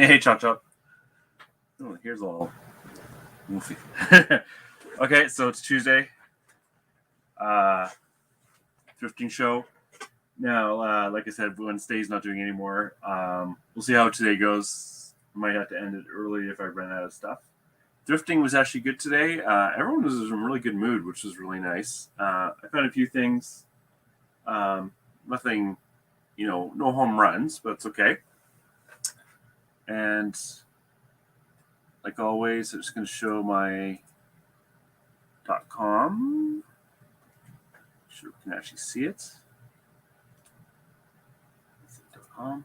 Hey, Chop Chop. Oh, here's all goofy. Okay, so it's Tuesday. Thrifting show. Now, like I said, Wednesday's not doing anymore. We'll see how today goes. Might have to end it early if I run out of stuff. Thrifting was actually good today. Everyone was in a really good mood, which was really nice. I found a few things. Nothing, no home runs, but it's okay. And like always, I'm just going to show my .com. Sure we can actually see it. .com.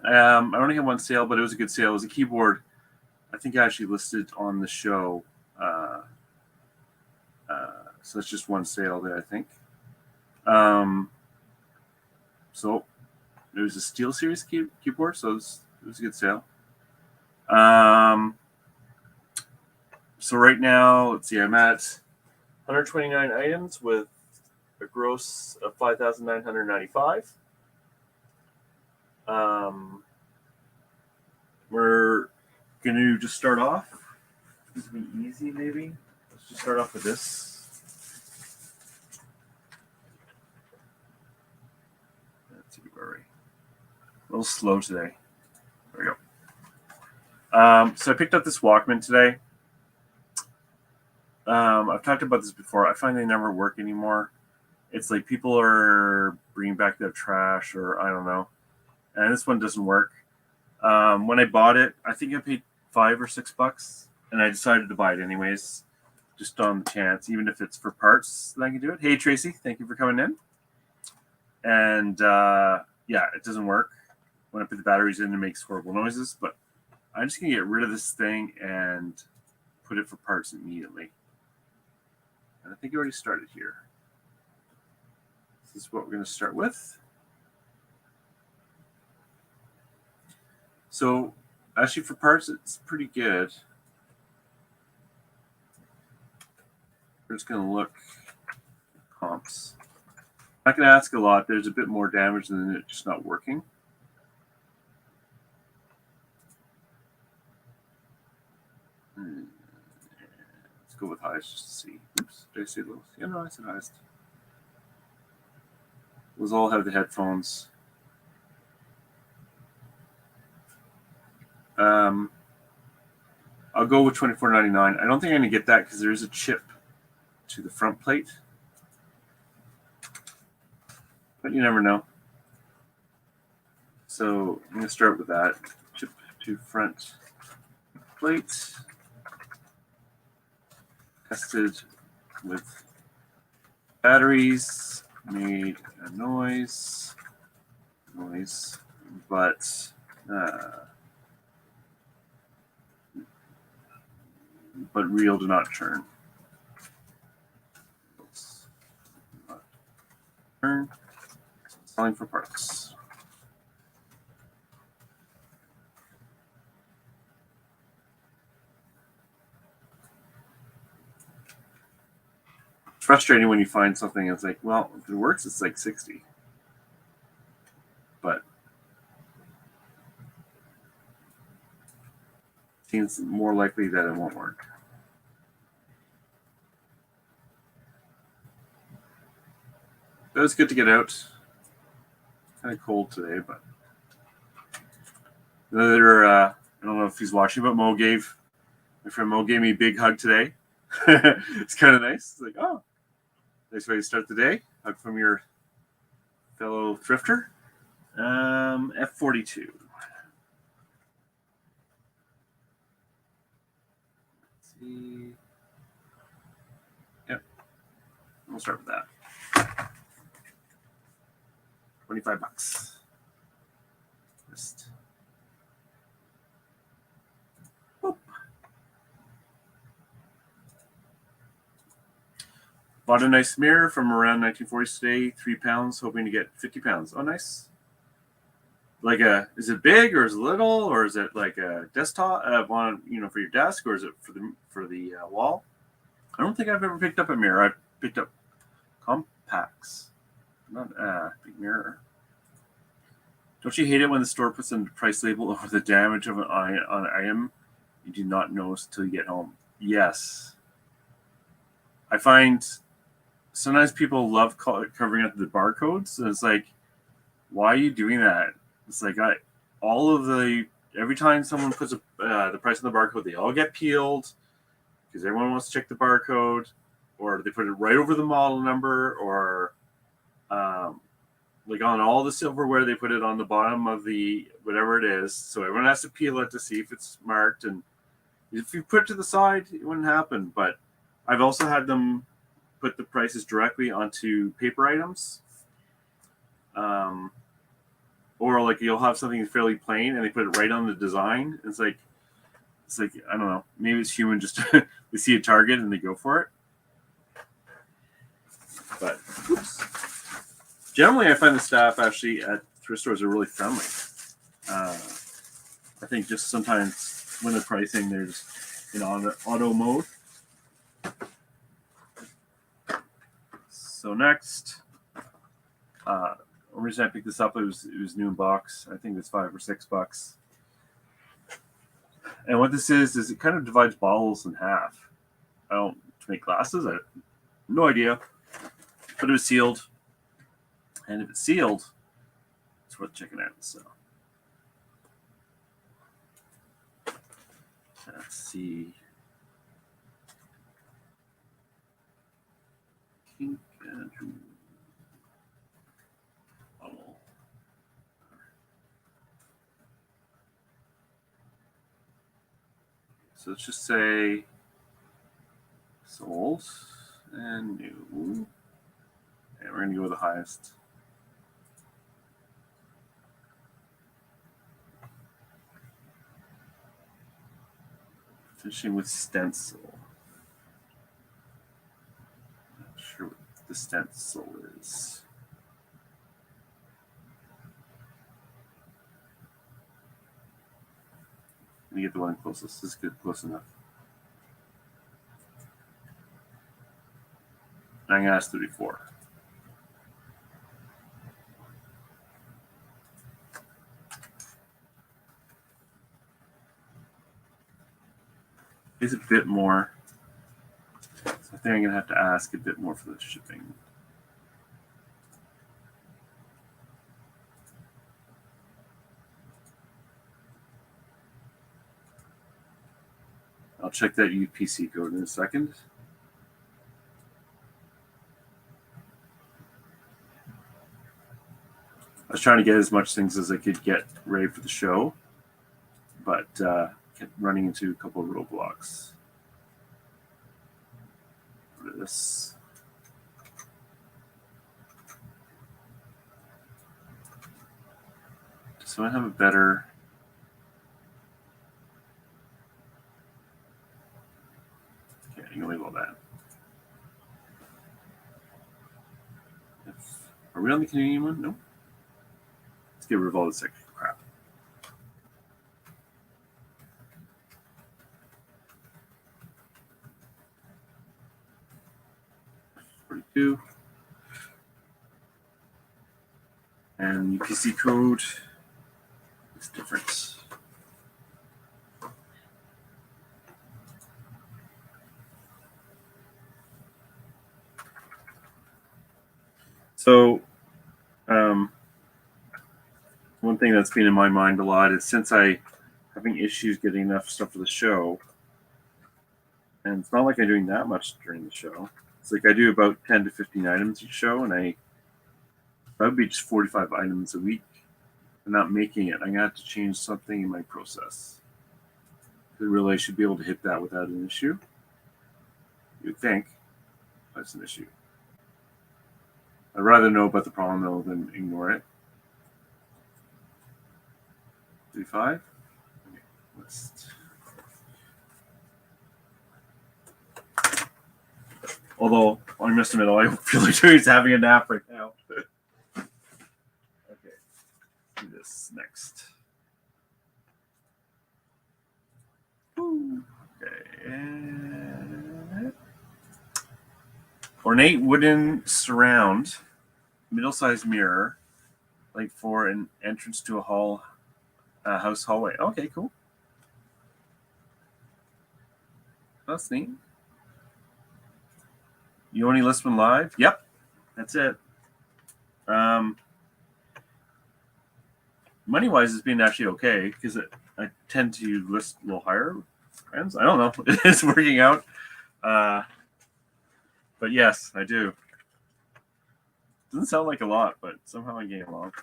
I only had one sale, but it was a good sale. It was a keyboard. I think I actually listed on the show. So it's just one sale there, I think. So it was a Steel Series keyboard, so it was a good sale. So right now, let's see, I'm at 129 items with a gross of $5,995. We're going to just start off. This will be easy, maybe. Let's just start off with this. Let's see where we're a little slow today. There we go. So I picked up this Walkman today. I've talked about this before. I find they never work anymore. It's like people are bringing back their trash, or I don't know. And this one doesn't work. When I bought it, I think I paid $5 or $6, and I decided to buy it anyways, just on the chance, even if it's for parts that I can do it. Hey, Tracy, thank you for coming in. And yeah, it doesn't work. When I put the batteries in, it makes horrible noises. But I'm just going to get rid of this thing and put it for parts immediately. And I think it already started here. This is what we're going to start with. So actually for parts, it's pretty good. We're just going to look at comps. I'm not going to ask a lot. There's a bit more damage than it just not working. Let's go with highest just to see. Oops, did I say lowest? Yeah, no, I said highest. Those all have the headphones. I'll go with $24.99. I don't think I'm going to get that because there is a chip to the front plate. But you never know. So I'm going to start with that. Chip to front plate. Tested with batteries. Made a noise. But reel do not turn. Selling for parts. It's frustrating when you find something that's like, well, if it works, it's like 60. But it seems more likely that it won't work. But it was good to get out. Kind of cold today, but I don't know if he's watching, but my friend Mo gave me a big hug today. It's kind of nice. It's like, oh, nice way to start the day. Hug from your fellow thrifter. F42. Let's see. Yep. We'll start with that. $25. Just boop. Bought a nice mirror from around 1940s today, 3 pounds, hoping to get 50 pounds. Oh, nice. Is it big or is it little, or is it like a desktop one, for your desk, or is it for the wall? I don't think I've ever picked up a mirror. I've picked up compacts, not a big mirror. Don't you hate it when the store puts a price label over the damage of an item you do not notice until you get home? Yes. I find sometimes people love covering up the barcodes. And it's like, why are you doing that? It's like every time someone puts the price on the barcode, they all get peeled because everyone wants to check the barcode, or they put it right over the model number, or like on all the silverware, they put it on the bottom of the whatever it is. So everyone has to peel it to see if it's marked. And if you put it to the side, it wouldn't happen. But I've also had them put the prices directly onto paper items. Or like you'll have something fairly plain and they put it right on the design. It's like I don't know. Maybe it's human, just they see a target and they go for it. But generally, I find the staff actually at thrift stores are really friendly. I think just sometimes when they're pricing, they're just in auto mode. So next, the reason I picked this up, it was new in box. I think it's $5 or $6. And what this is it kind of divides bottles in half. I don't to make glasses. I have no idea, but it was sealed. And if it's sealed, it's worth checking out. So let's see. So let's just say sold and new. And we're going to go with the highest. Finishing with stencil. Not sure what the stencil is. Let me get the one closest. This is good, close enough. I'm going to ask 34. It's a bit more. So I think I'm going to have to ask a bit more for the shipping. I'll check that UPC code in a second. I was trying to get as much things as I could get ready for the show, but kept running into a couple of roadblocks. Go to this. So I have a better. Okay, I can label that. Are we on the Canadian one? No. Let's get rid of all this extra crap. $42. And UPC code is different. So, one thing that's been in my mind a lot is since I having issues getting enough stuff for the show, and it's not like I'm doing that much during the show. It's like I do about 10 to 15 items each show, and that would be just 45 items a week. I'm not making it. I'm gonna have to change something in my process. Really, I should be able to hit that without an issue. You'd think that's an issue. I'd rather know about the problem though than ignore it. 35. Okay, list. Although I must admit, all I feel like doing is having a nap right now. Okay, do this next. Okay. Ornate wooden surround, middle-sized mirror, like for an entrance to a house hallway. Okay, cool. That's neat. You only list when live? Yep, that's it. Money wise, it's been actually okay because I tend to list a little higher. Friends, I don't know. It's working out. But yes, I do. Doesn't sound like a lot, but somehow I'm getting along.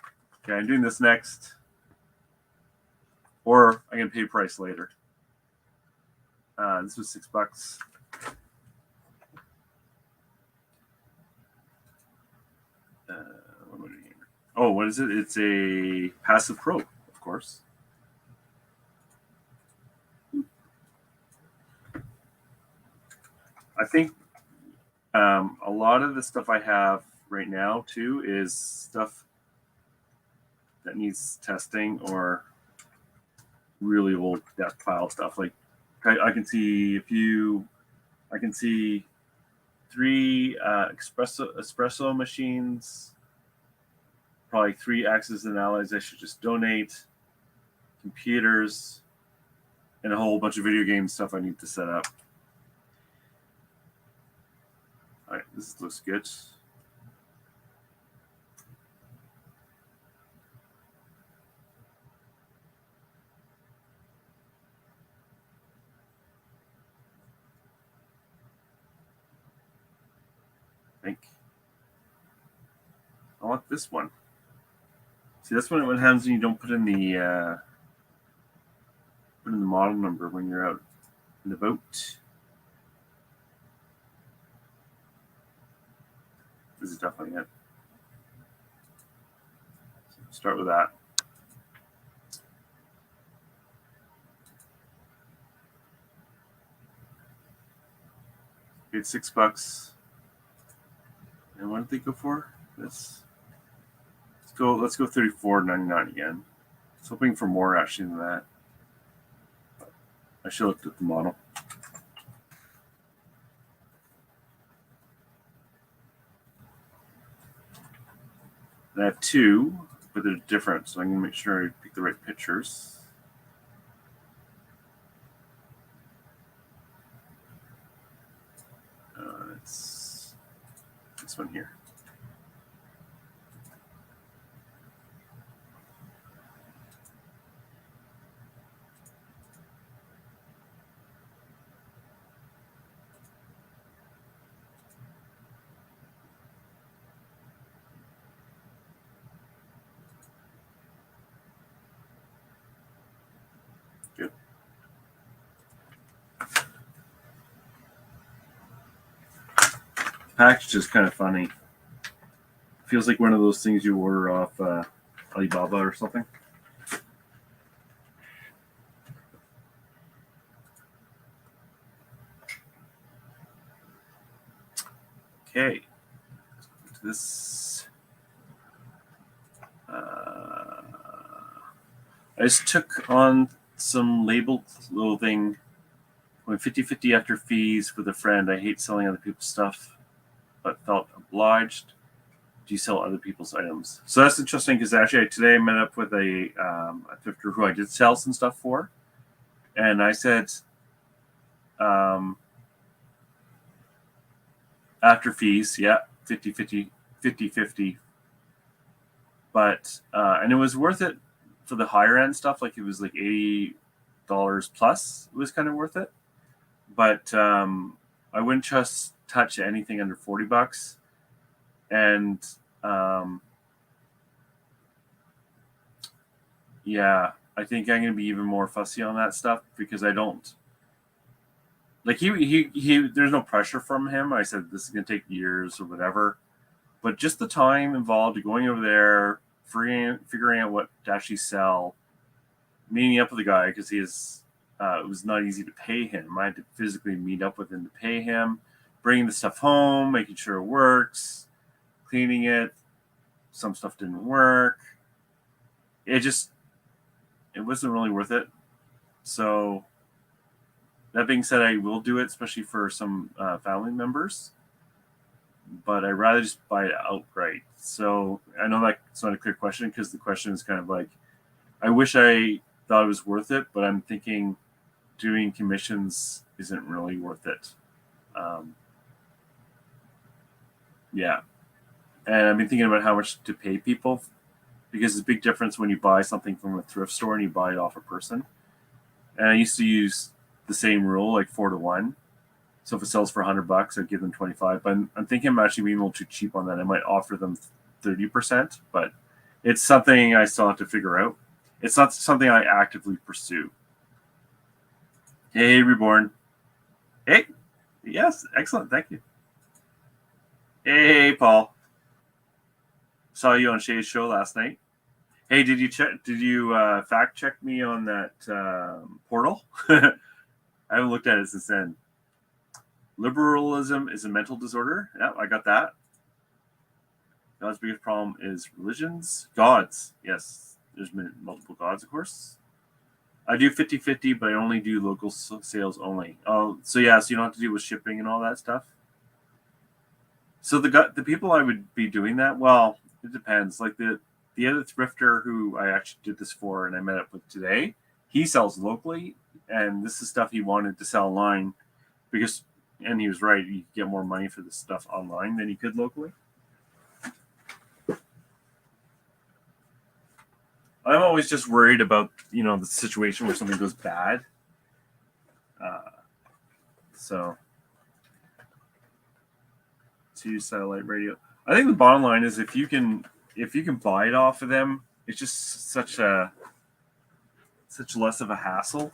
Okay, I'm doing this next, or I can pay price later. This was $6. What am I doing here? Oh, what is it? It's a passive pro, of course. I think a lot of the stuff I have right now too is stuff that needs testing or really old death pile stuff. Like I can see I can see 3 espresso machines, probably 3 Axis and Allies I should just donate, computers, and a whole bunch of video game stuff I need to set up. All right, this looks good. I think I want this one. See, that's what happens when you don't put in the model number when you're out in the boat. This is definitely it. So start with that. Paid $6. And what did they go for? This. Let's go $34.99 again. I was hoping for more actually than that. I should have looked at the model. And I have 2, but they're different, so I'm going to make sure I pick the right pictures. It's this one here. Good. Package is kind of funny. Feels like one of those things you order off Alibaba or something. Okay. This. I just took on some label clothing. Went 50-50 after fees with a friend. I hate selling other people's stuff, but felt obliged. Do you sell other people's items? So that's interesting because actually today I met up with a thrifter who I did sell some stuff for. And I said, after fees, yeah, 50-50. But, and it was worth it for the higher end stuff. Like it was like $80 plus. It was kind of worth it. But I wouldn't just touch anything under $40. And yeah, I think I'm going to be even more fussy on that stuff because I don't. Like he there's no pressure from him. I said this is going to take years or whatever. But just the time involved going over there, figuring out what to actually sell, meeting up with the guy because it was not easy to pay him. I had to physically meet up with him to pay him, bringing the stuff home, making sure it works, cleaning it. Some stuff didn't work. It wasn't really worth it. So that being said, I will do it, especially for some family members. But I'd rather just buy it outright. So I know that it's not a clear question because the question is kind of like, I wish I thought it was worth it, but I'm thinking doing commissions isn't really worth it. Yeah. And I've been thinking about how much to pay people because it's a big difference when you buy something from a thrift store and you buy it off a person. And I used to use the same rule, like 4-to-1. So if it sells for $100, I'd give them 25. But I'm thinking I'm actually being a little too cheap on that. I might offer them 30%, but it's something I still have to figure out. It's not something I actively pursue. Hey, Reborn. Hey. Yes, excellent. Thank you. Hey, Paul. Saw you on Shay's show last night. Hey, did you fact check me on that portal? I haven't looked at it since then. Liberalism is a mental disorder. Yeah, I got that. God's biggest problem is religions. Gods. Yes, there's been multiple gods, of course. I do 50-50, but I only do local sales only. Oh, so yeah, so you don't have to deal with shipping and all that stuff. So the people I would be doing that, well, it depends. Like the other thrifter who I actually did this for and I met up with today, he sells locally, and this is stuff he wanted to sell online because, and he was right, you get more money for this stuff online than you could locally. I'm always just worried about, the situation where something goes bad. So, to use satellite radio. I think the bottom line is if you can buy it off of them, it's just such less of a hassle.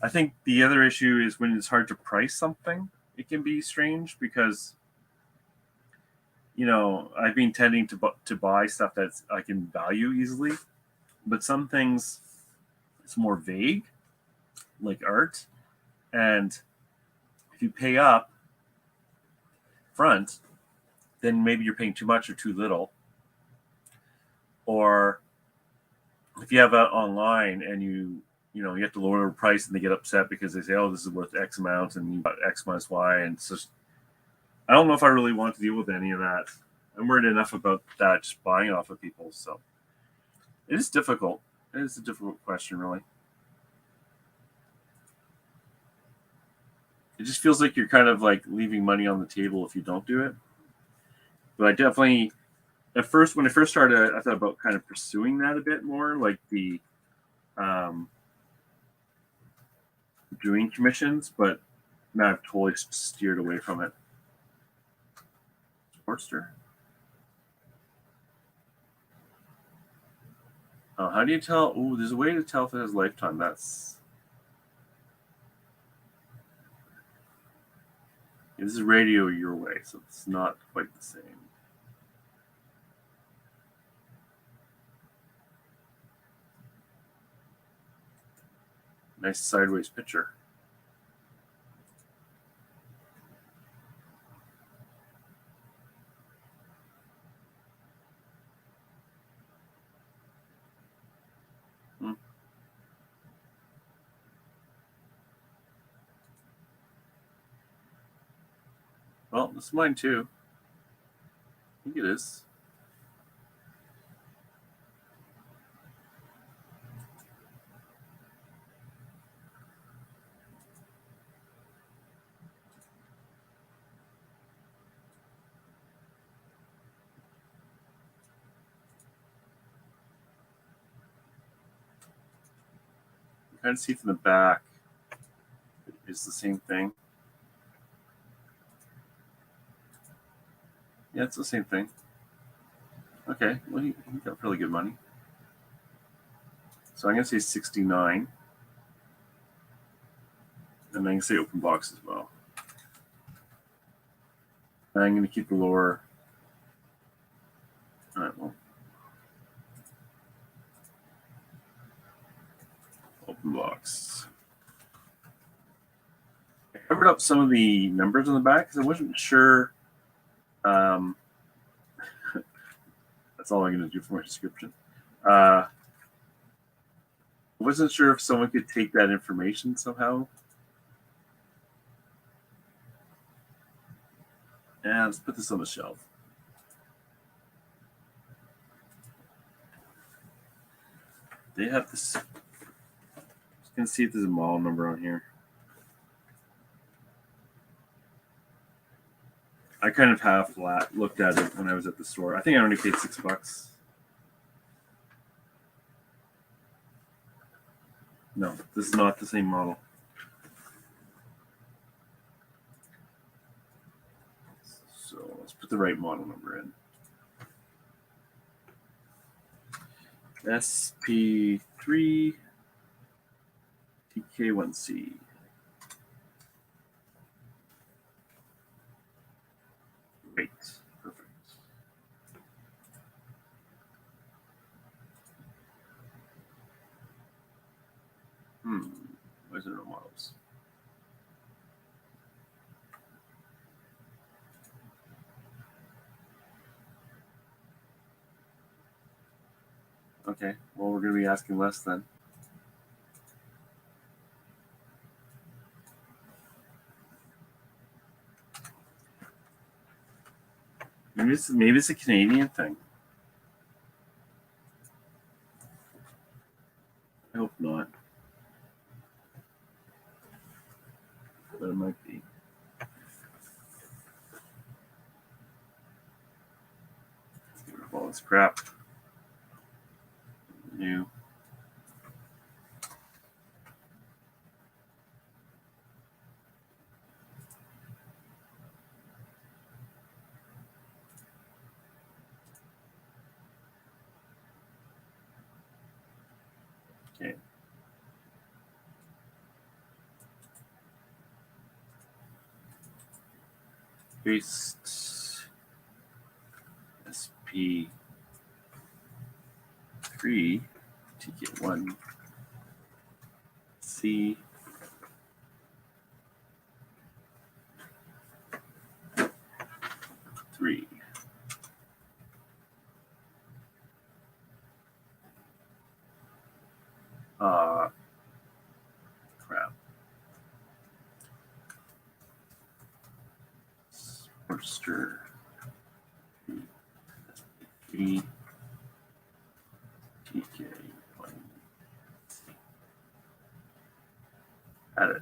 I think the other issue is when it's hard to price something, it can be strange because, I've been tending to buy stuff that I can value easily, but some things it's more vague, like art, and if you pay up front, then maybe you're paying too much or too little. Or if you have it online and you have to lower the price and they get upset because they say, oh, this is worth X amount and you got X minus Y. And it's just, I don't know if I really want to deal with any of that. I'm worried enough about that just buying off of people. So it is difficult. It is a difficult question, really. It just feels like you're kind of like leaving money on the table if you don't do it. But I definitely, at first, when I first started, I thought about kind of pursuing that a bit more, like the doing commissions, but now I've totally steered away from it. Sportster. How do you tell? Oh, there's a way to tell if it has lifetime. This is radio your way, so it's not quite the same. Nice sideways picture. Well, this is mine too. I think it is. You kind of see from the back. It's the same thing. Yeah, it's the same thing. Okay, well, he got really good money. So I'm going to say 69. And I'm going to say open box as well. And I'm going to keep the lower. All right, well. Open box. I covered up some of the numbers on the back because I wasn't sure. That's all I'm going to do for my description. I wasn't sure if someone could take that information somehow. Yeah, let's put this on the shelf. They have this. Just gonna see if there's a model number on here. I kind of half looked at it when I was at the store. I think I only paid $6. No, this is not the same model. So let's put the right model number in. SP3 TK1C. Great. Perfect. Why is there no models? Okay, well, we're going to be asking less then. Maybe it's a Canadian thing. I hope not. But it might be. Get rid of all this crap. New. Okay. Paste SP3 TK1 C 3. Crap. Sportster 3 TK1. Add it.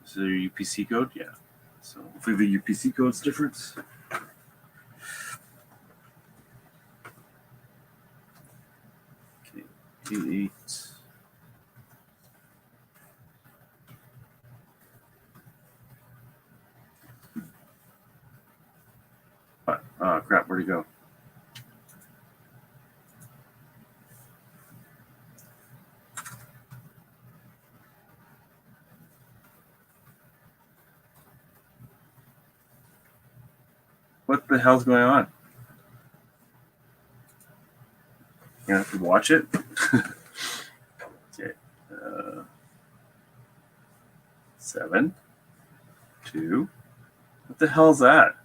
Is there a UPC code? Yeah. So hopefully the UPC code's different. Okay, 88. Crap, where'd he go? What the hell's going on? You have to watch it? Okay. 7, 2. What the hell is that?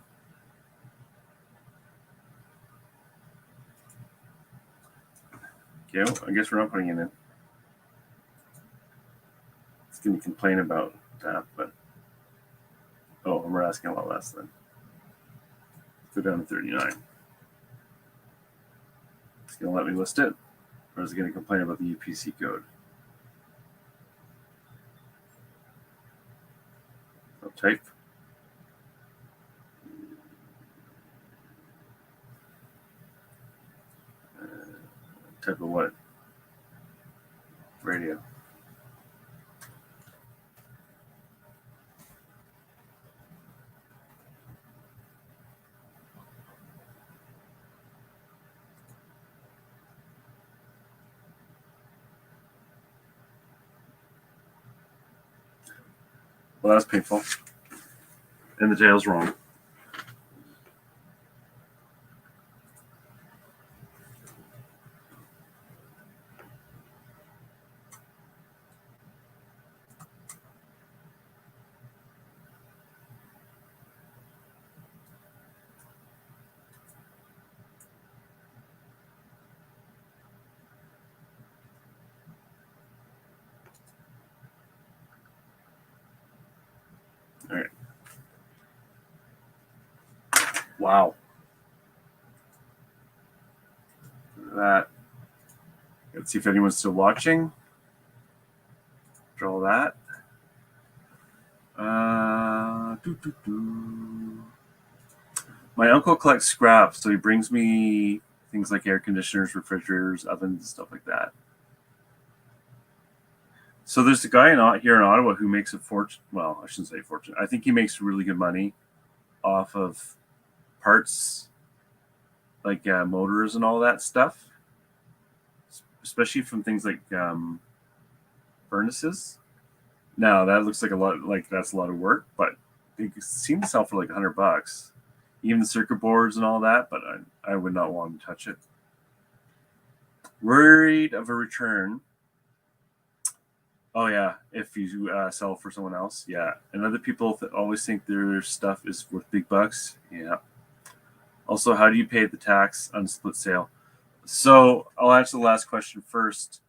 Okay, well, I guess we're not putting it in. It's going to complain about that, but oh, we're asking a lot less then. Let's go down to 39. It's going to let me list it, or is it going to complain about the UPC code? I'll type. Type of what? Radio. Well, that's painful. And the tail's wrong. All right. Wow. that. Let's see if anyone's still watching. Draw that. My uncle collects scrap, so he brings me things like air conditioners, refrigerators, ovens, stuff like that. So there's a guy here in Ottawa who makes a fortune. Well, I shouldn't say fortune. I think he makes really good money off of parts like motors and all that stuff, especially from things like furnaces. Now that looks like that's a lot of work, but it seems to sell for like $100, even the circuit boards and all that. But I would not want to touch it. Worried of a return. Oh yeah, if you sell for someone else, yeah. And other people always think their stuff is worth big bucks. Yeah. Also, how do you pay the tax on split sale? So I'll answer the last question first.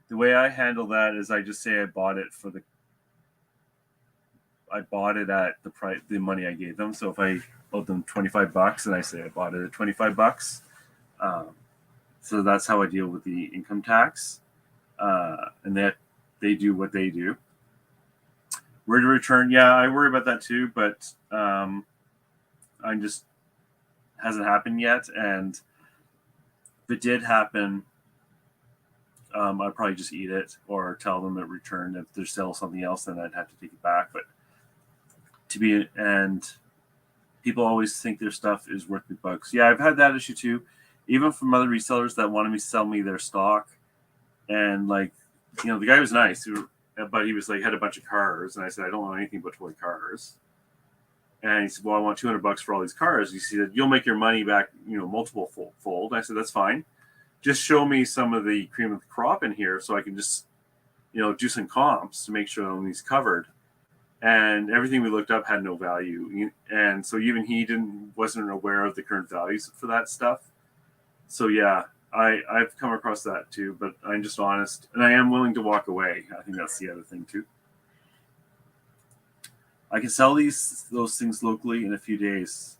The way I handle that is I just say I bought it at the price, the money I gave them. So if I owed them $25, and I say I bought it at $25, so that's how I deal with the income tax, and that they do what they do. Where to return? Yeah, I worry about that too, but I just hasn't happened yet. And if it did happen, I'd probably just eat it or tell them it returned. If there's still something else, then I'd have to take it back. But people always think their stuff is worth big bucks. Yeah, I've had that issue too, even from other resellers that wanted me to sell me their stock. And like, the guy was nice, but he was like, had a bunch of cars. And I said, I don't want anything but toy cars. And he said, well, I want $200 for all these cars. He said, you'll make your money back, multiple fold. I said, that's fine. Just show me some of the cream of the crop in here so I can just, do some comps to make sure everything's covered. And everything we looked up had no value. And so even he wasn't aware of the current values for that stuff. So yeah, I've come across that too, but I'm just honest, and I am willing to walk away. I think that's the other thing too. I can sell those things locally in a few days,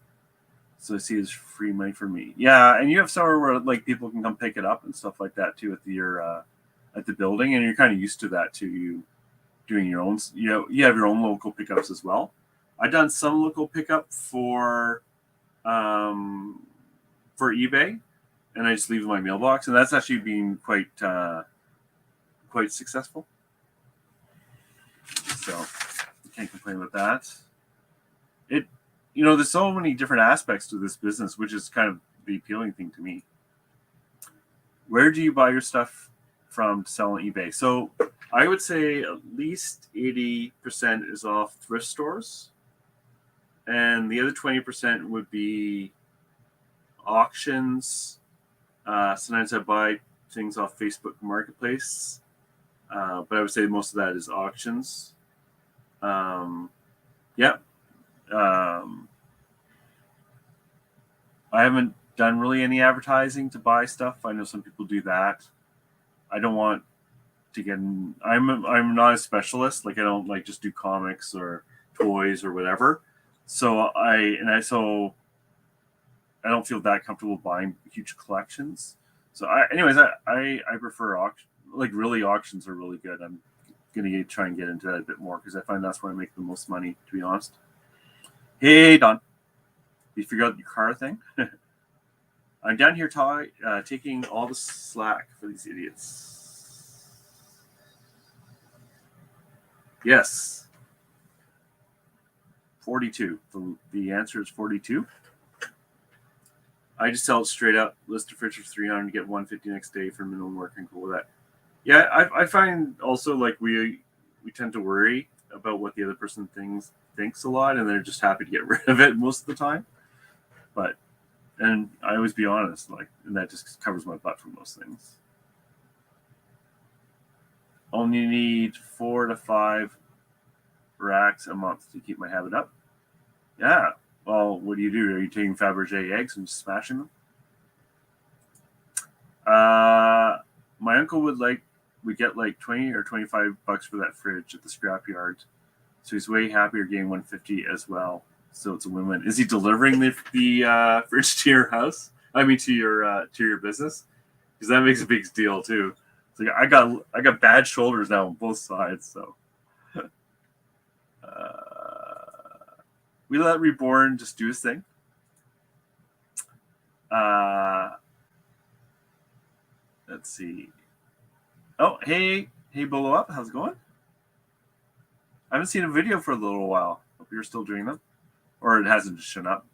so I see it's free money for me. Yeah, and you have somewhere where like people can come pick it up and stuff like that too at the building, and you're kind of used to that too. You doing your own, you have your own local pickups as well. I've done some local pickup for eBay. And I just leave it in my mailbox, and that's actually been quite successful. So I can't complain about that. There's so many different aspects to this business, which is kind of the appealing thing to me. Where do you buy your stuff from to sell on eBay? So I would say at least 80% is off thrift stores, and the other 20% would be auctions. Sometimes I buy things off Facebook Marketplace, but I would say most of that is auctions. Yeah. I haven't done really any advertising to buy stuff. I know some people do that. I don't want to get in. I'm not a specialist. Like I don't like just do comics or toys or whatever. So I don't feel that comfortable buying huge collections. So I prefer auction. Like really, auctions are really good. I'm gonna try and get into that a bit more because I find that's where I make the most money, to be honest. Hey Don, you figured out your car thing? I'm down here taking all the slack for these idiots. Yes, 42. The answer is 42. I just sell it straight up. List of fridge for $300, get $150 next day for minimum work, and go with that. Yeah, I find also like we tend to worry about what the other person thinks a lot, and they're just happy to get rid of it most of the time. And I always be honest, and that just covers my butt for most things. Only need 4 to 5 racks a month to keep my habit up. Yeah. Well, what do? Are you taking Fabergé eggs and just smashing them? My uncle would get like 20 or $25 for that fridge at the scrapyard, so he's way happier getting $150 as well. So it's a win-win. Is he delivering the fridge to your house? I mean, to your business? because that makes a big deal too. It's like I got bad shoulders now on both sides, so we let Reborn just do his thing. Let's see. Oh, hey, Bolo Up, how's it going? I haven't seen a video for a little while. Hope you're still doing them, or it hasn't just shown up.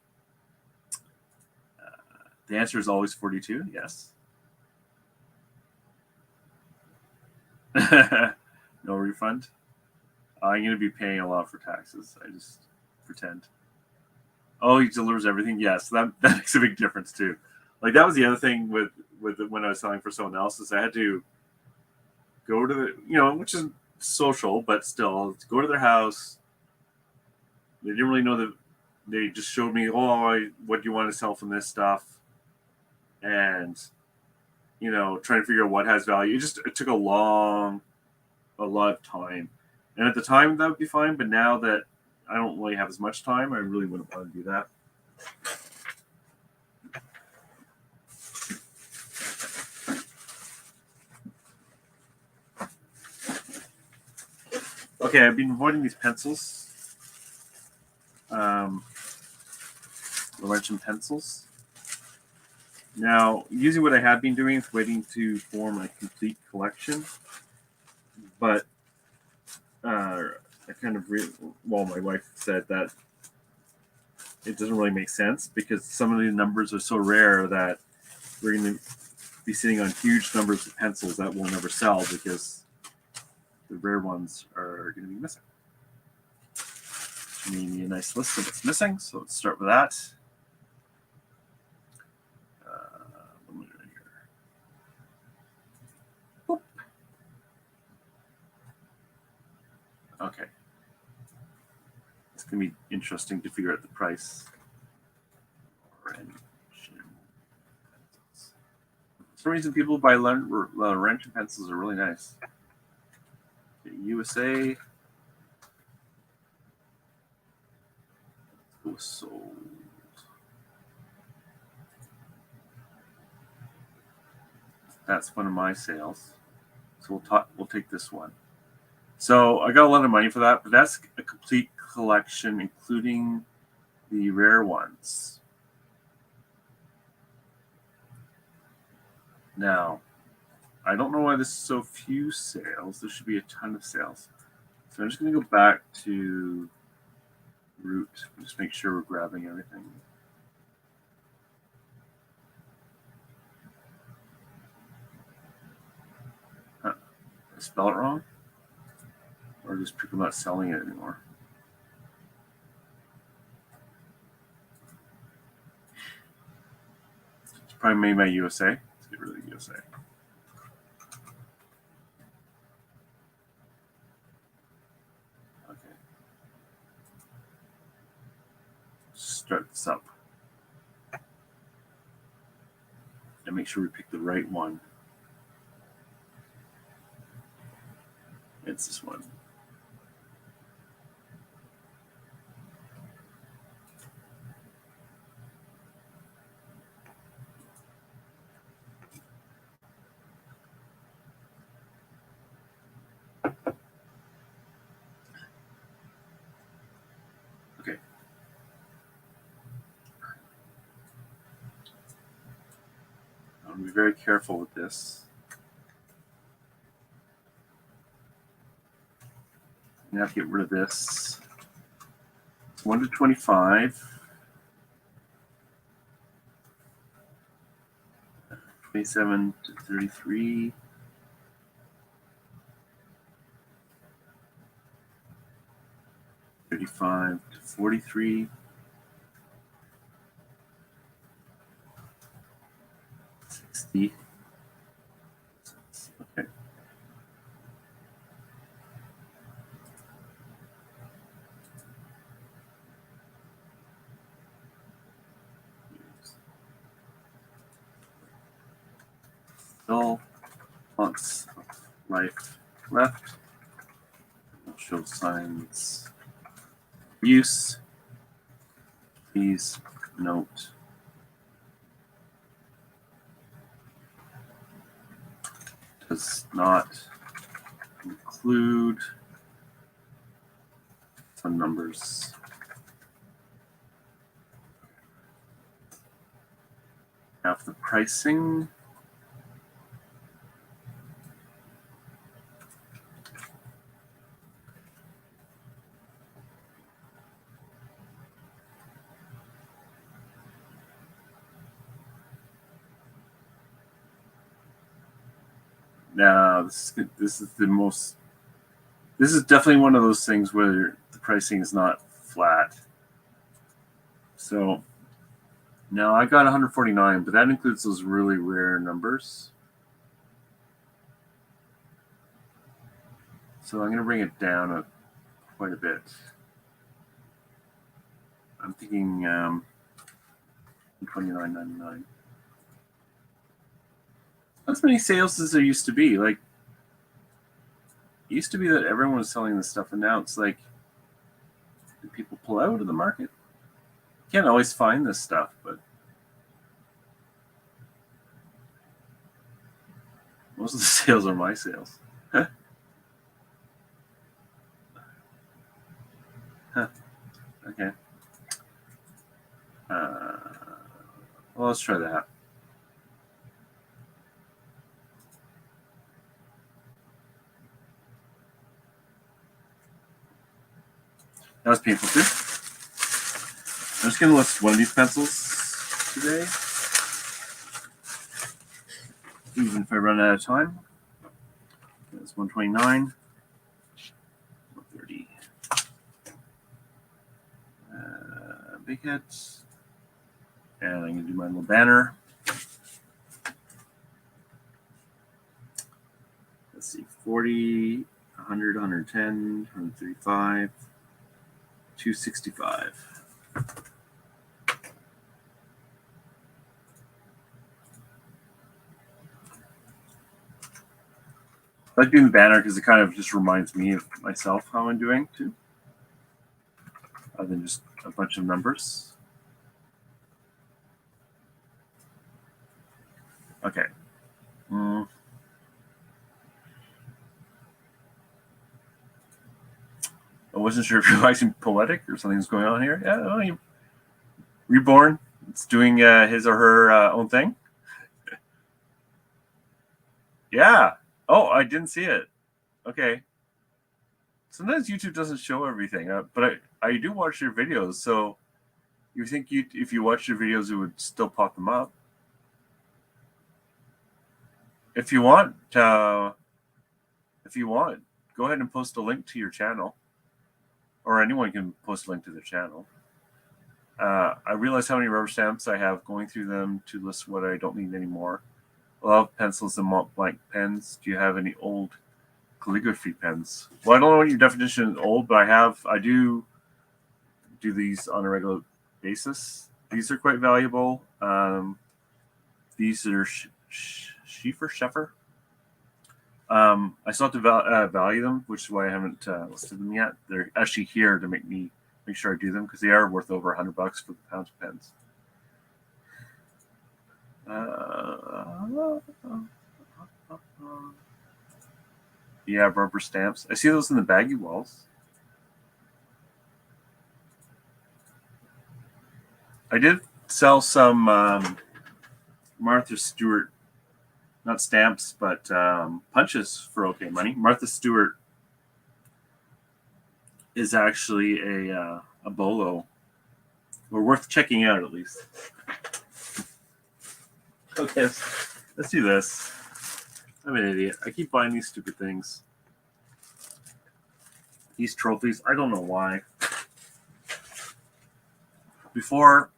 The answer is always 42. Yes. No refund. I'm going to be paying a lot for taxes. I just pretend. Oh, he delivers everything. Yes, that makes a big difference too. Like that was the other thing with when I was selling for someone else is I had to go to the which is social, but still go to their house. They didn't really know that. They just showed me, what do you want to sell from this stuff, and trying to figure out what has value. It took a lot of time, and at the time that would be fine. But now that I don't really have as much time, I really wouldn't want to do that. Okay, I've been avoiding these pencils. Laurentian pencils. Now, usually what I have been doing is waiting to form a complete collection. But I kind of my wife said that it doesn't really make sense because some of the numbers are so rare that we're going to be sitting on huge numbers of pencils that will never sell because the rare ones are going to be missing. Which means a nice list of what's missing. So let's start with that. What am I doing here? Boop. Okay. It's going to be interesting to figure out the price. For some reason, people buy Laurentian pencils are really nice. Okay, USA. It was sold. That's one of my sales. So we'll take this one. So I got a lot of money for that, but that's a complete collection, including the rare ones. Now, I don't know why there's so few sales. There should be a ton of sales. So I'm just going to go back to root. Just make sure we're grabbing everything. Huh. Did I spell it wrong? Or just people not selling it anymore? It's probably made by USA. Let's get rid of USA. Okay. Start this up. And make sure we pick the right one. It's this one. Okay. I'm going to be very careful with this. I'm going to have to get rid of this. It's 1 to 25. 27 to 33. 35 to 43. 60. Okay. Still lots of life left. We'll show signs. Use. Please note. does not include some numbers. Have the pricing. Now, this is the most. This is definitely one of those things where the pricing is not flat. So now I got 149, but that includes those really rare numbers. So I'm going to bring it down quite a bit. I'm thinking $29.99. As many sales as there used to be. Like, it used to be that everyone was selling this stuff, and now it's like, do people pull out of the market? You can't always find this stuff, but most of the sales are my sales. Huh. Okay. Well, let's try that. That was painful too. I'm just going to list one of these pencils today, even if I run out of time. That's 129, 130. Big hits. And I'm going to do my little banner. Let's see, 40, 100, 110, 135, 265. I like doing the banner because it kind of just reminds me of myself how I'm doing too, other than just a bunch of numbers. Okay. I wasn't sure if you're watching Poetic or something's going on here. Yeah, well, Reborn. It's doing his or her own thing. Yeah. Oh, I didn't see it. Okay. Sometimes YouTube doesn't show everything, but I do watch your videos, so you think if you watch your videos, it would still pop them up. If you want, go ahead and post a link to your channel, or anyone can post a link to their channel. I realize how many rubber stamps I have going through them to list what I don't need anymore. I love pencils and Mont Blanc pens. Do you have any old calligraphy pens? Well, I don't know what your definition is old, but I do these on a regular basis. These are quite valuable. These are Scheffer. I still have to value them, which is why I haven't listed them yet. They're actually here to make sure I do them because they are worth over $100 for the pound of pens. Yeah, rubber stamps. I see those in the baggy walls. I did sell some Martha Stewart, not stamps, but punches for okay money. Martha Stewart is actually a bolo. We're worth checking out at least. Okay, let's do this. I'm an idiot. I keep buying these stupid things. These trophies, I don't know why. Before,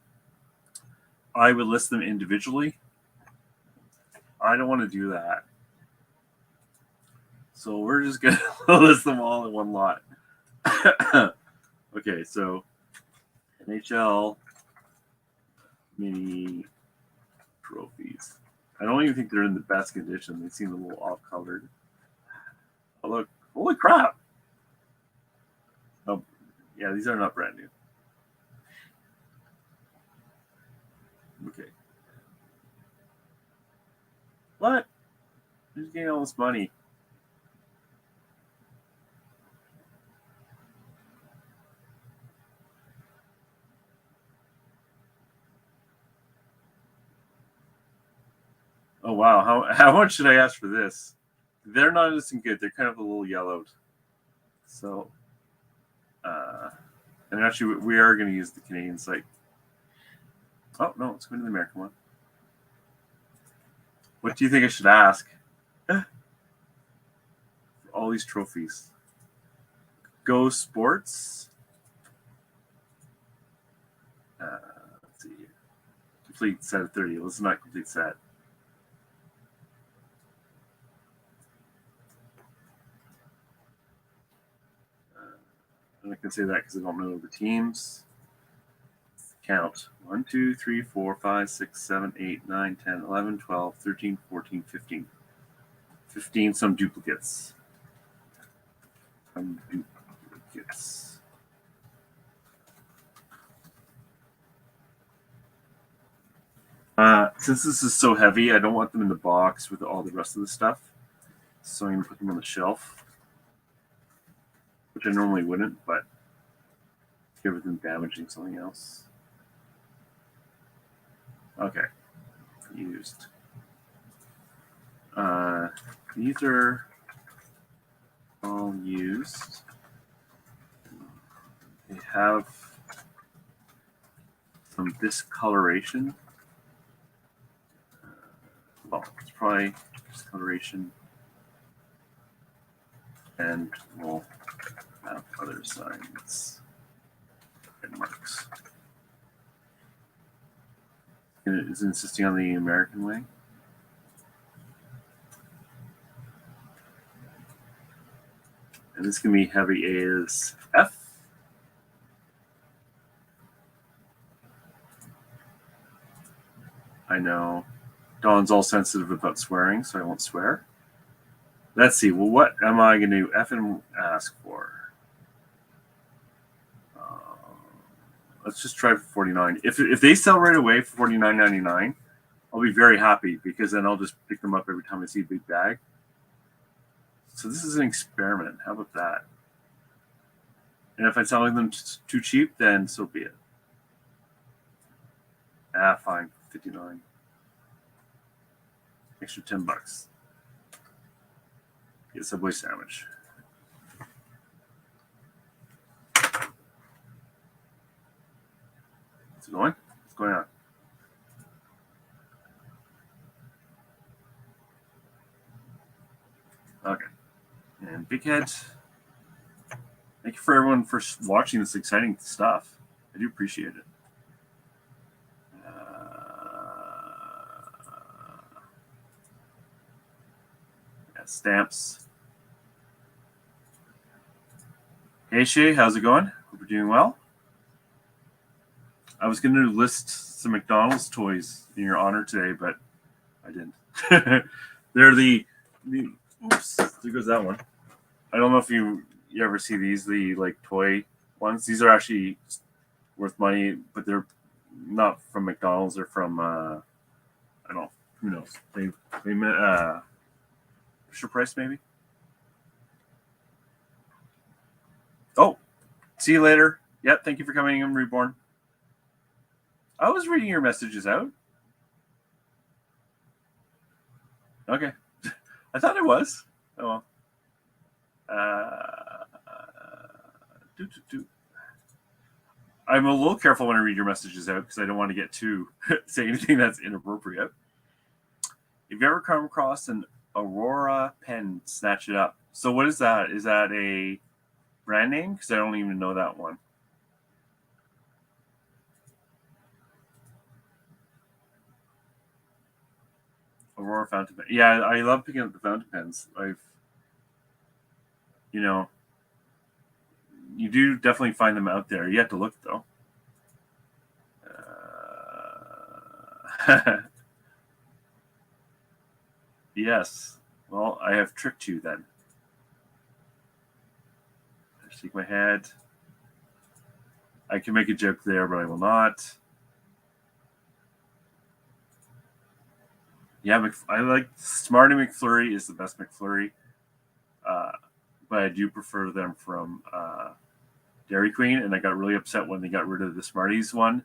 I would list them individually. I don't want to do that. So we're just going to list them all in one lot. Okay, so Nhl Mini Trophies. I don't even think they're in the best condition. They seem a little off-colored. Oh, look. Holy crap. Oh, yeah, these are not brand new. Okay. What? Who's getting all this money? Oh wow, how much should I ask for this? They're not as good. They're kind of a little yellowed. So, and actually, we are going to use the Canadian site. Oh no, let's go to the American one. What do you think I should ask? For all these trophies. Go Sports. Let's see. Complete set of 30. Let's not complete set. I'm not going to say that because I don't know the teams. Count 1, 2, 3, 4, 5, 6, 7, 8, 9, 10, 11, 12, 13, 14, 15. 15 some duplicates. Some duplicates. Since this is so heavy, I don't want them in the box with all the rest of the stuff. So I'm going to put them on the shelf, which I normally wouldn't, but give them damaging something else. Okay, used. These are all used. They have some discoloration. Well, it's probably discoloration, and we'll have other signs and marks. It is insisting on the American way. And this can be heavy as F. I know Dawn's all sensitive about swearing, so I won't swear. Let's see. Well, what am I going to F and ask for? Let's just try for $49. If they sell right away for $49.99, I'll be very happy because then I'll just pick them up every time I see a big bag. So this is an experiment. How about that? And if I'm selling them too cheap, then so be it. Fine. $59. Extra $10. Get a Subway sandwich. What's going? What's going on? Okay. And Big Head. Thank you for everyone for watching this exciting stuff. I do appreciate it. Stamps. Hey Shay, how's it going? Hope you're doing well. I was going to list some McDonald's toys in your honor today, but I didn't. They're the oops, there goes that one. I don't know if you ever see these, the like toy ones. These are actually worth money, but they're not from McDonald's. They're from I don't know, who knows? They Fisher Price maybe. Oh, see you later. Yep, thank you for coming in, Reborn. I was reading your messages out. Okay. I thought it was. Oh well. I'm a little careful when I read your messages out because I don't want to get to say anything that's inappropriate. If you ever come across an Aurora pen, snatch it up. So what is that? Is that a brand name? Because I don't even know that one. Aurora fountain pen. Yeah, I love picking up the fountain pens. You do definitely find them out there. You have to look though. Yes. Well, I have tricked you then. I shake my head. I can make a joke there, but I will not. Yeah, I like Smarty McFlurry is the best McFlurry, but I do prefer them from Dairy Queen, and I got really upset when they got rid of the Smarties one.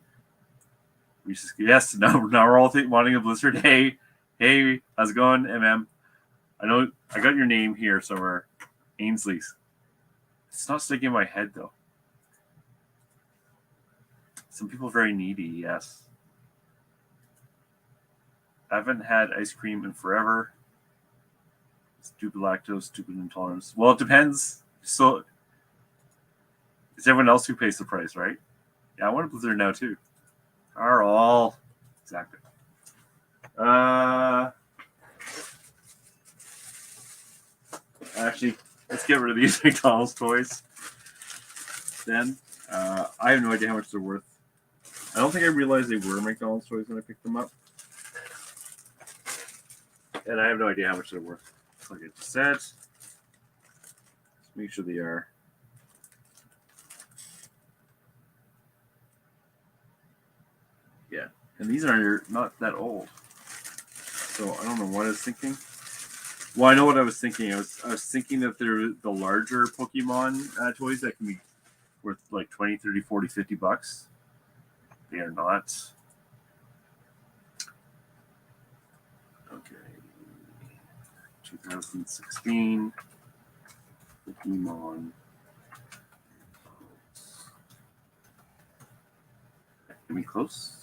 Yes, now we're all wanting a Blizzard. Hey, how's it going, MM? I know I got your name here somewhere, Ainsley's. It's not sticking in my head though. Some people are very needy. Yes. I haven't had ice cream in forever. Stupid lactose, stupid intolerance. Well, it depends. So, it's everyone else who pays the price, right? Yeah, I want a Blizzard now too. Are all exactly. Actually, let's get rid of these McDonald's toys. Then, I have no idea how much they're worth. I don't think I realized they were McDonald's toys when I picked them up. And I have no idea how much they're worth. Like I just said. Let's make sure they are. Yeah. And these are not that old. So I don't know what I was thinking. Well, I know what I was thinking. I was thinking that they're the larger Pokemon toys that can be worth like 20, 30, 40, 50 bucks. They are not. Okay. 2016 Pokemon. Get me close.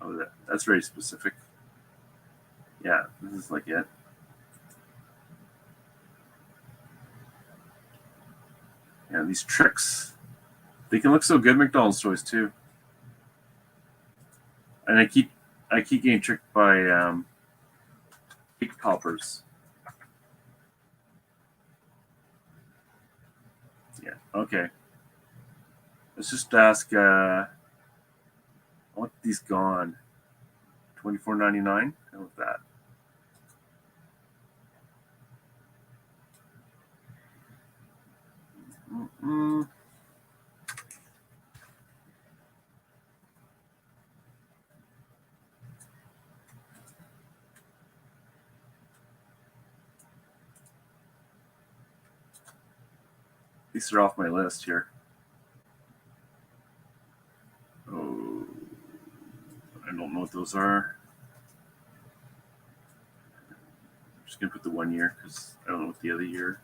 Oh, that's very specific. Yeah, this is like it. Yeah, these tricks. They can look so good, McDonald's toys too. And I keep getting tricked by cake poppers. Yeah. Okay. Let's just ask. I want these gone. $24.99. How about that? Mm-mm. These are off my list here. Oh, I don't know what those are. I'm just gonna put the 1 year because I don't know what the other year.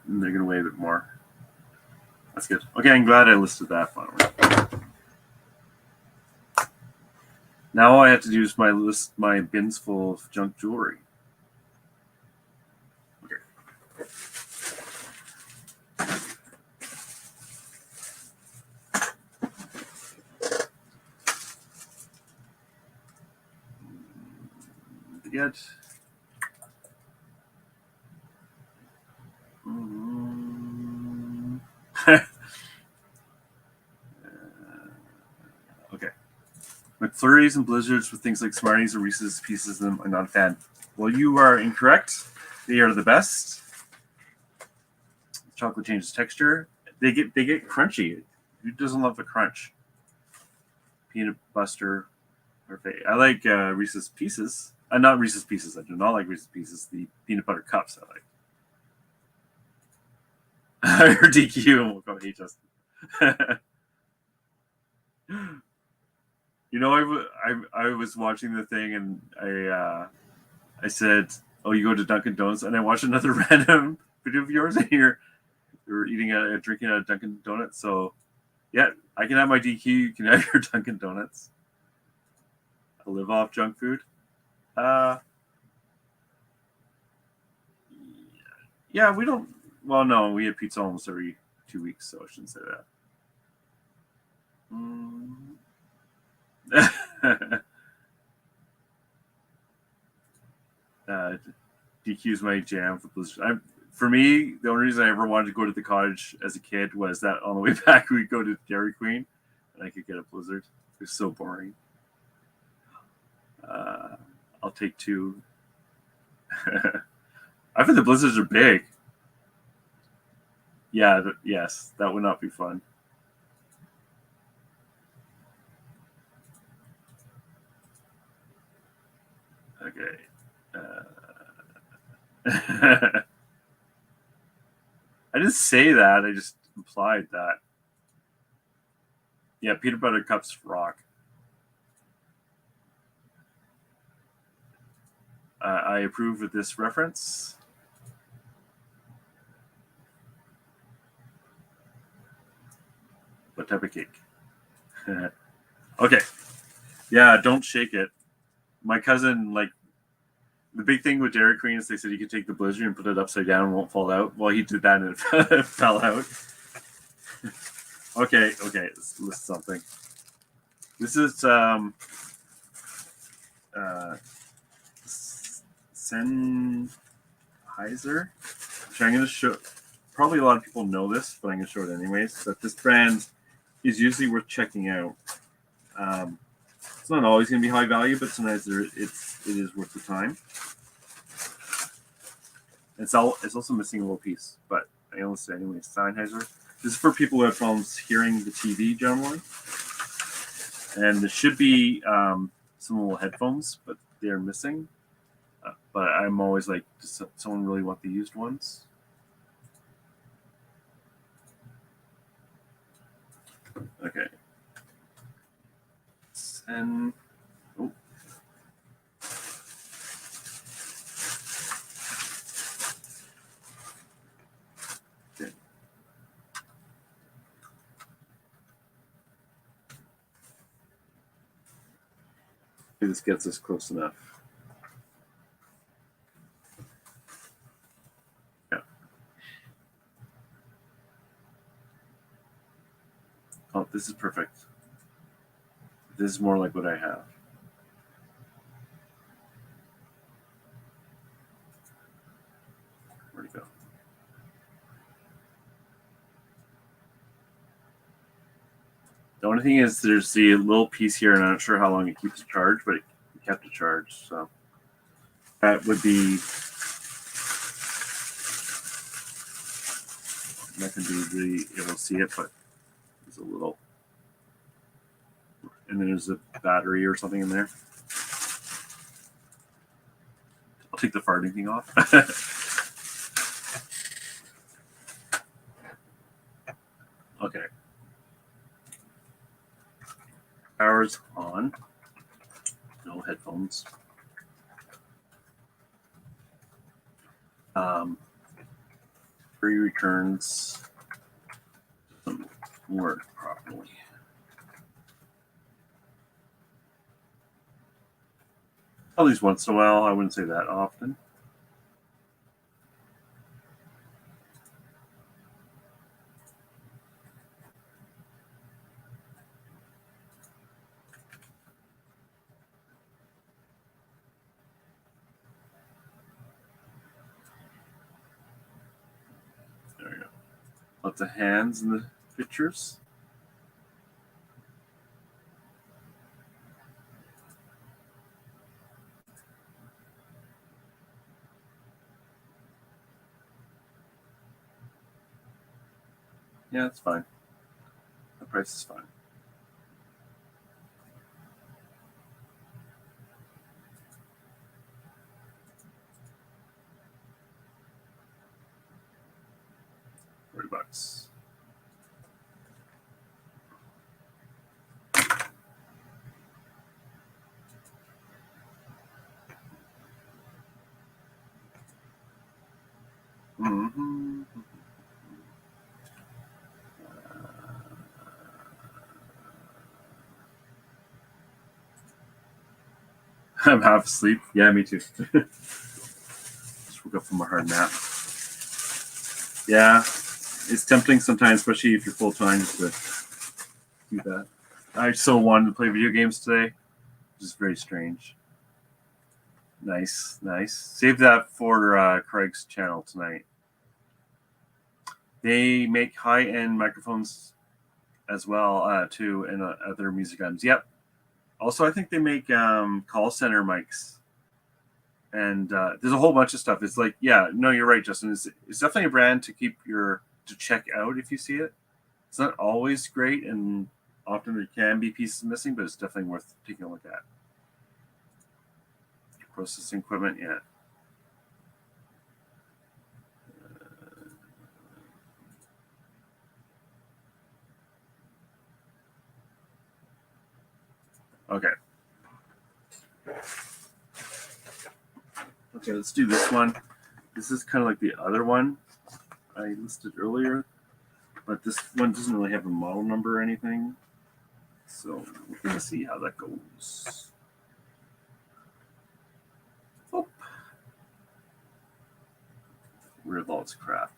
And they're gonna weigh a bit more. That's good. Okay, I'm glad I listed that finally. Now all I have to do is list my bins full of junk jewelry. Okay. Yet. Okay. McFlurries and Blizzards with things like Smarties or Reese's Pieces of them, I'm not a fan. Well, you are incorrect. They are the best. Chocolate changes texture. They get crunchy. Who doesn't love the crunch? Peanut butter. Perfect. I like Reese's Pieces. Not Reese's Pieces. I do not like Reese's Pieces. The peanut butter cups I like. I heard DQ and we'll go, hey, Justin. You know, I was watching the thing and I said, "Oh, you go to Dunkin' Donuts," and I watched another random video of yours, and you're drinking at a Dunkin' Donuts. So, yeah, I can have my DQ. You can have your Dunkin' Donuts. I live off junk food. Yeah, we don't. Well, no, we have pizza almost every 2 weeks, so I shouldn't say that. DQ's my jam for Blizzard. For me, the only reason I ever wanted to go to the cottage as a kid was that on the way back we'd go to Dairy Queen and I could get a Blizzard. It was so boring. I'll take 2. I think the Blizzards are big. Yeah, yes, that would not be fun. Okay. I didn't say that. I just implied that. Yeah, peanut butter cups rock. I approve of this reference. What type of cake? Okay. Yeah, don't shake it. My cousin, like, the big thing with Dairy Queen is they said you could take the Blizzard and put it upside down and it won't fall out. Well, he did that and it fell out. Okay, let's list something. This is Sennheiser, which I'm going to show. Probably a lot of people know this, but I'm going to show it anyways. That this brand is usually worth checking out. It's not always going to be high value, but sometimes it is worth the time. It's also missing a little piece, but I only say anyway. Sennheiser. This is for people who have problems hearing the TV generally, and there should be some little headphones, but they're missing. But I'm always like, does someone really want the used ones? Okay. And oh. Okay. Maybe this gets us close enough. Yeah. Oh, this is perfect. This is more like what I have. Where'd it go? The only thing is there's the little piece here, and I'm not sure how long it keeps it charged, but it kept it charged. So that would be I'm not going to be really able to see it, but there's a little, and then there's a battery or something in there. I'll take the farting thing off. Okay. Power's on. No headphones. Free returns doesn't work properly. At least once in a while. I wouldn't say that often. There we go. Lots of hands in the pictures. Yeah, it's fine. The price is fine. $40. Mm-hmm. I'm half asleep. Yeah, me too. Just woke up from a hard nap. Yeah, it's tempting sometimes, especially if you're full time, to do that. I so wanted to play video games today, which is very strange. Nice, nice. Save that for Craig's channel tonight. They make high-end microphones as well, too, and other music items. Yep. Also, I think they make call center mics. And there's a whole bunch of stuff. It's like, yeah, no, you're right, Justin. It's definitely a brand to check out if you see it. It's not always great, and often there can be pieces missing, but it's definitely worth taking a look at. Processing equipment, yeah. Okay. Okay, let's do this one. This is kind of like the other one I listed earlier, but this one doesn't really have a model number or anything. So we're going to see how that goes. Oh. Rid of all this crap.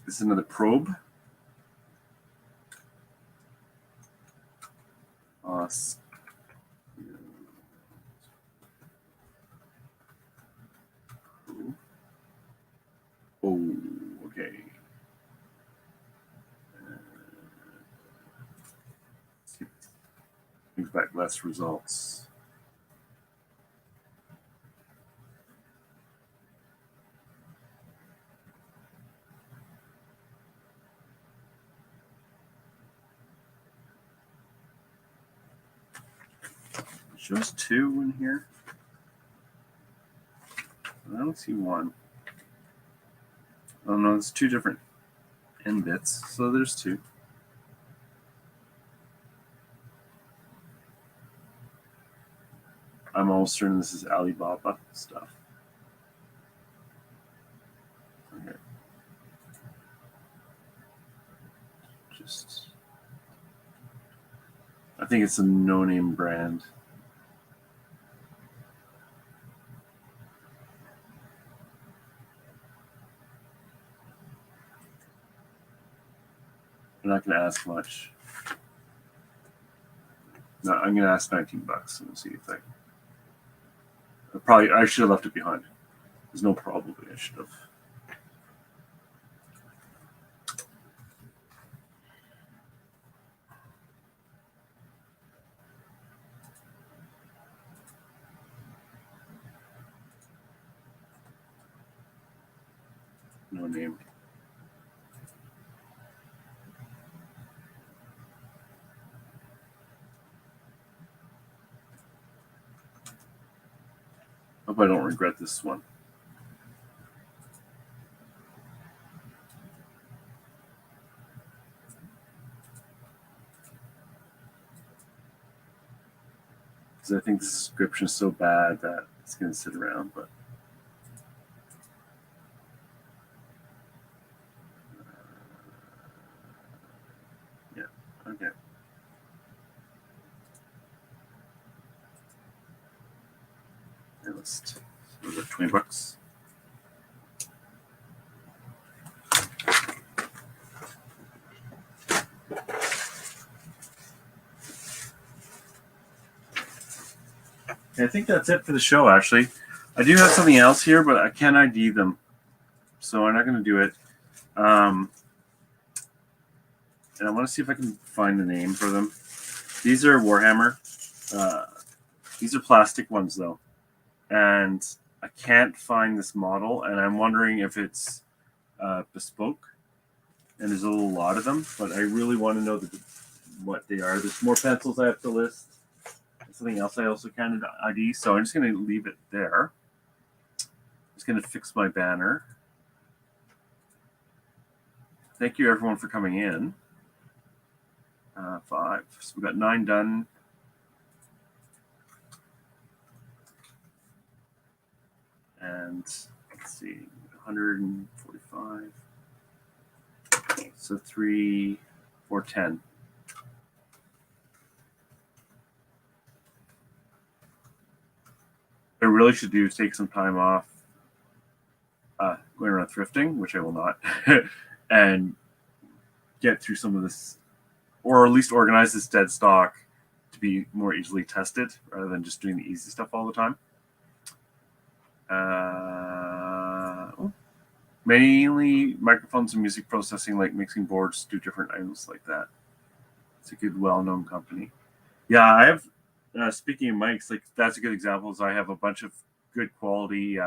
This is another probe. Oh, okay. Brings back less results. It shows 2 in here. I don't see 1. Oh no, there's 2 different end bits, so there's 2. I'm almost certain this is Alibaba stuff. Okay. I think it's a no-name brand. I'm not going to ask much. No, I'm going to ask $19 and we'll see if I should have left it behind. There's no probably I should have. No name. Hope I don't regret this one. Because I think the description is so bad that it's going to sit around, but yeah, okay. And let's go $20. I think that's it for the show, actually. I do have something else here, but I can't ID them. So I'm not going to do it. And I want to see if I can find the name for them. These are Warhammer. These are plastic ones, though. And I can't find this model, and I'm wondering if it's bespoke. And there's a little lot of them, but I really want to know what they are. There's more pencils I have to list. Something else I also can't ID, so I'm just going to leave it there. I'm just going to fix my banner. Thank you, everyone, for coming in. 5. So we've got 9 done. And let's see, 145. So 3, 4, 10. I really should do is take some time off going around thrifting, which I will not, and get through some of this or at least organize this dead stock to be more easily tested rather than just doing the easy stuff all the time. Mainly microphones and music processing, like mixing boards, do different items like that. It's a good, well-known company. Yeah, I have. Speaking of mics, like that's a good example. Is I have a bunch of good quality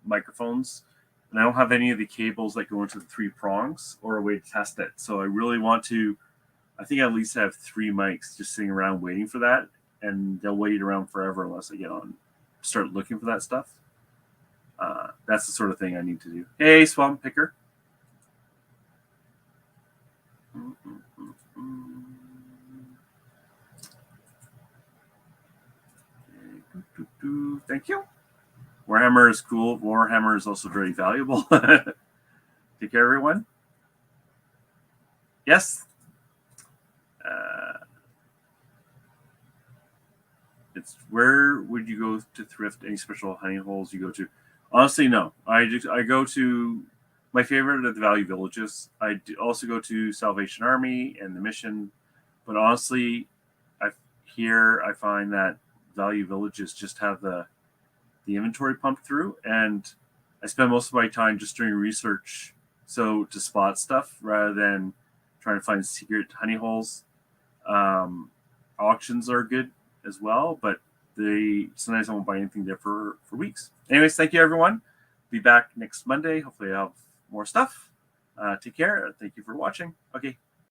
microphones, and I don't have any of the cables that go into the 3 prongs or a way to test it. So I really want to. I think I at least have 3 mics just sitting around waiting for that, and they'll wait around forever unless I start looking for that stuff. That's the sort of thing I need to do. Hey, Swamp Picker. Thank you. Warhammer is cool. Warhammer is also very valuable. Take care, everyone. Yes. It's where would you go to thrift? Any special honey holes you go to? Honestly, no. I go to my favorite of the Value Villages. I also go to Salvation Army and the Mission, but honestly, I find that Value Villages just have the inventory pumped through, and I spend most of my time just doing research, so to spot stuff rather than trying to find secret honey holes. Auctions are good as well, but sometimes I won't buy anything there for weeks. Anyways, thank you, everyone. Be back next Monday. Hopefully I'll have more stuff. Take care. Thank you for watching. Okay,